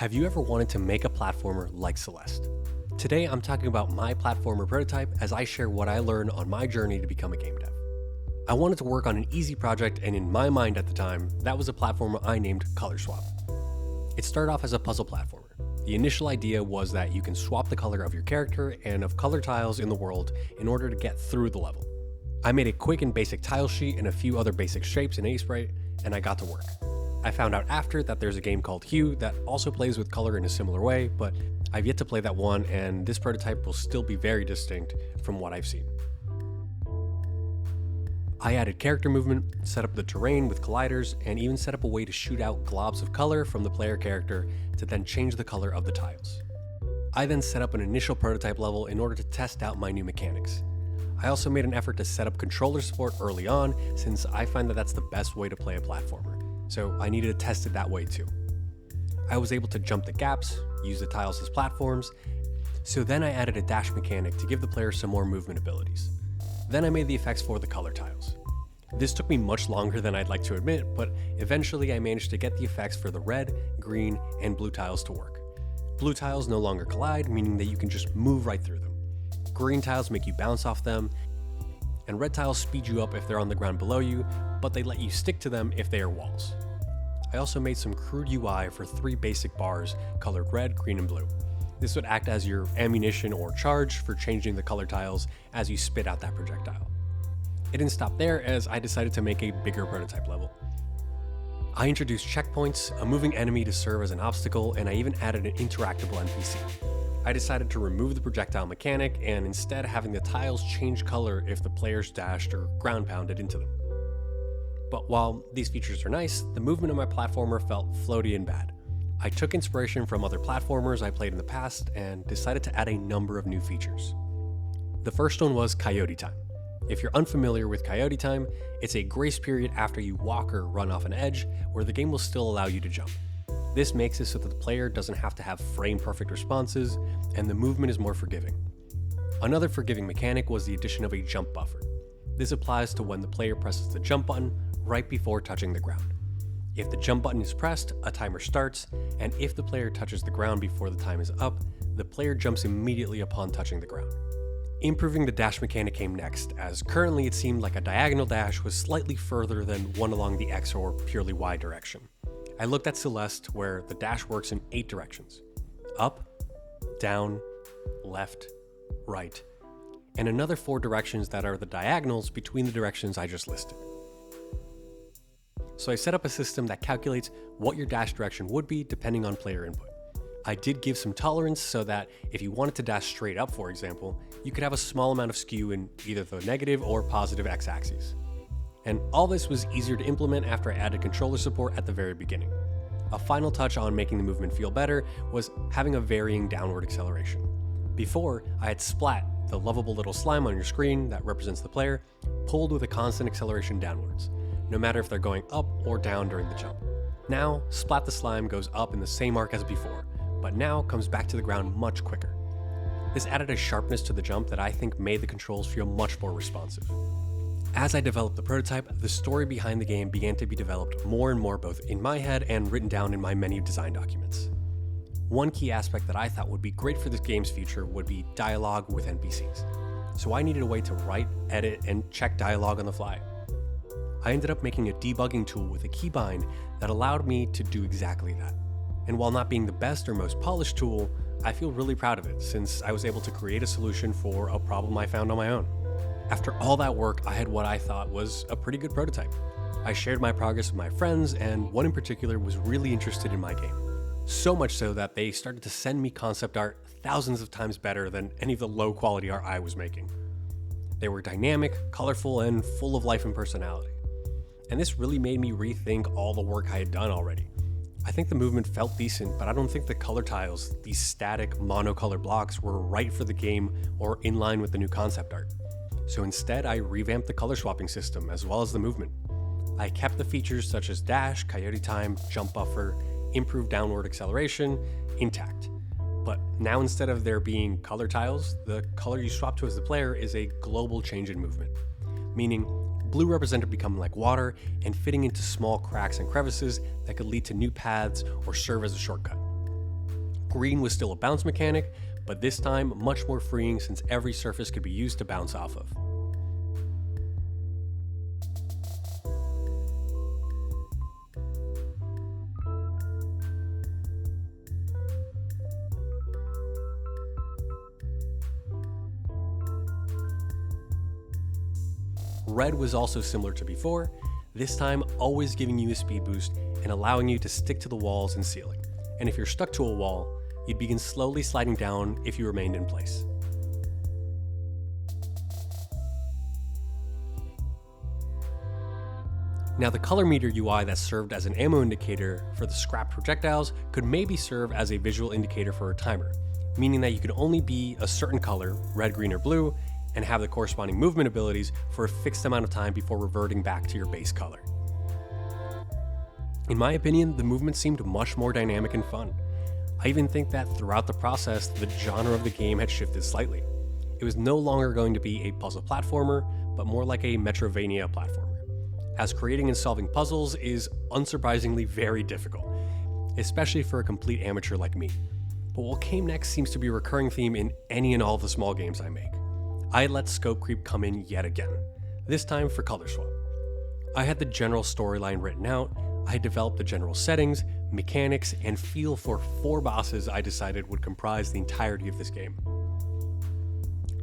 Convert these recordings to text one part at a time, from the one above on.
Have you ever wanted to make a platformer like Celeste? Today I'm talking about my platformer prototype as I share what I learned on my journey to become a game dev. I wanted to work on an easy project, and in my mind at the time, that was a platformer I named Color Swap. It started off as a puzzle platformer. The initial idea was that you can swap the color of your character and of color tiles in the world in order to get through the level. I made a quick and basic tile sheet and a few other basic shapes in Sprite, and I got to work. I found out after that there's a game called Hue that also plays with color in a similar way, but I've yet to play that one, and this prototype will still be very distinct from what I've seen. I added character movement, set up the terrain with colliders, and even set up a way to shoot out globs of color from the player character to then change the color of the tiles. I then set up an initial prototype level in order to test out my new mechanics. I also made an effort to set up controller support early on, since I find that that's the best way to play a platformer, so I needed to test it that way too. I was able to jump the gaps, use the tiles as platforms, so then I added a dash mechanic to give the player some more movement abilities. Then I made the effects for the color tiles. This took me much longer than I'd like to admit, but eventually I managed to get the effects for the red, green, and blue tiles to work. Blue tiles no longer collide, meaning that you can just move right through them. Green tiles make you bounce off them, and red tiles speed you up if they're on the ground below you, but they let you stick to them if they are walls. I also made some crude UI for 3 basic bars colored red, green, and blue. This would act as your ammunition or charge for changing the color tiles as you spit out that projectile. It didn't stop there, as I decided to make a bigger prototype level. I introduced checkpoints, a moving enemy to serve as an obstacle, and I even added an interactable NPC. I decided to remove the projectile mechanic and instead having the tiles change color if the players dashed or ground pounded into them. But while these features are nice, the movement of my platformer felt floaty and bad. I took inspiration from other platformers I played in the past and decided to add a number of new features. The first one was Coyote time. If you're unfamiliar with Coyote time, it's a grace period after you walk or run off an edge where the game will still allow you to jump. This makes it so that the player doesn't have to have frame-perfect responses, and the movement is more forgiving. Another forgiving mechanic was the addition of a jump buffer. This applies to when the player presses the jump button right before touching the ground. If the jump button is pressed, a timer starts, and if the player touches the ground before the time is up, the player jumps immediately upon touching the ground. Improving the dash mechanic came next, as currently it seemed like a diagonal dash was slightly further than one along the X or purely Y direction. I looked at Celeste, where the dash works in 8 directions: up, down, left, right, and another 4 directions that are the diagonals between the directions I just listed. So I set up a system that calculates what your dash direction would be depending on player input. I did give some tolerance so that if you wanted to dash straight up, for example, you could have a small amount of skew in either the negative or positive x-axes. And all this was easier to implement after I added controller support at the very beginning. A final touch on making the movement feel better was having a varying downward acceleration. Before, I had Splat, the lovable little slime on your screen that represents the player, pulled with a constant acceleration downwards, no matter if they're going up or down during the jump. Now, Splat the slime goes up in the same arc as before, but now comes back to the ground much quicker. This added a sharpness to the jump that I think made the controls feel much more responsive. As I developed the prototype, the story behind the game began to be developed more and more, both in my head and written down in my many design documents. One key aspect that I thought would be great for this game's future would be dialogue with NPCs. So I needed a way to write, edit, and check dialogue on the fly. I ended up making a debugging tool with a keybind that allowed me to do exactly that. And while not being the best or most polished tool, I feel really proud of it, since I was able to create a solution for a problem I found on my own. After all that work, I had what I thought was a pretty good prototype. I shared my progress with my friends, and one in particular was really interested in my game. So much so that they started to send me concept art thousands of times better than any of the low quality art I was making. They were dynamic, colorful, and full of life and personality. And this really made me rethink all the work I had done already. I think the movement felt decent, but I don't think the color tiles, these static monocolor blocks, were right for the game or in line with the new concept art. So instead, I revamped the color swapping system as well as the movement. I kept the features such as dash, coyote time, jump buffer, improved downward acceleration intact. But now, instead of there being color tiles, the color you swap to as the player is a global change in movement, meaning blue represented becoming like water and fitting into small cracks and crevices that could lead to new paths or serve as a shortcut. Green was still a bounce mechanic, but this time much more freeing since every surface could be used to bounce off of. Red was also similar to before, this time always giving you a speed boost and allowing you to stick to the walls and ceiling. And if you're stuck to a wall, you'd begin slowly sliding down if you remained in place. Now the color meter UI that served as an ammo indicator for the scrap projectiles could maybe serve as a visual indicator for a timer, meaning that you could only be a certain color, red, green, or blue, and have the corresponding movement abilities for a fixed amount of time before reverting back to your base color. In my opinion, the movement seemed much more dynamic and fun. I even think that throughout the process, the genre of the game had shifted slightly. It was no longer going to be a puzzle platformer, but more like a metroidvania platformer, as creating and solving puzzles is unsurprisingly very difficult, especially for a complete amateur like me. But what came next seems to be a recurring theme in any and all the small games I make. I let scope creep come in yet again, this time for color swap. I had the general storyline written out, I had developed the general settings, mechanics, and feel for 4 bosses I decided would comprise the entirety of this game.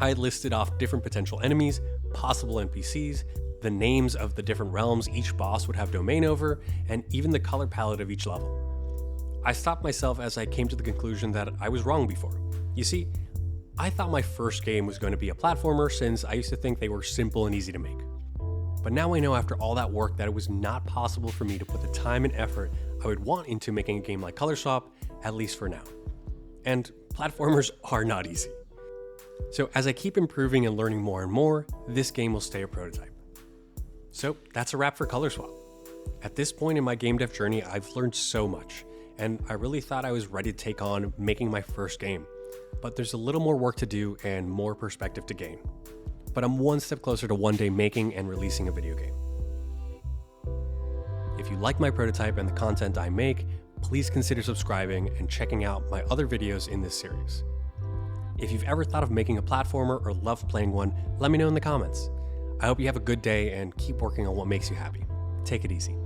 I had listed off different potential enemies, possible NPCs, the names of the different realms each boss would have domain over, and even the color palette of each level. I stopped myself as I came to the conclusion that I was wrong before. You see, I thought my first game was going to be a platformer since I used to think they were simple and easy to make. But now I know after all that work that it was not possible for me to put the time and effort I would want into making a game like Color Swap, at least for now. And platformers are not easy. So as I keep improving and learning more and more, this game will stay a prototype. So that's a wrap for Color Swap. At this point in my game dev journey, I've learned so much, and I really thought I was ready to take on making my first game. But there's a little more work to do and more perspective to gain. But I'm one step closer to one day making and releasing a video game. If you like my prototype and the content I make, please consider subscribing and checking out my other videos in this series. If you've ever thought of making a platformer or loved playing one, let me know in the comments. I hope you have a good day and keep working on what makes you happy. Take it easy.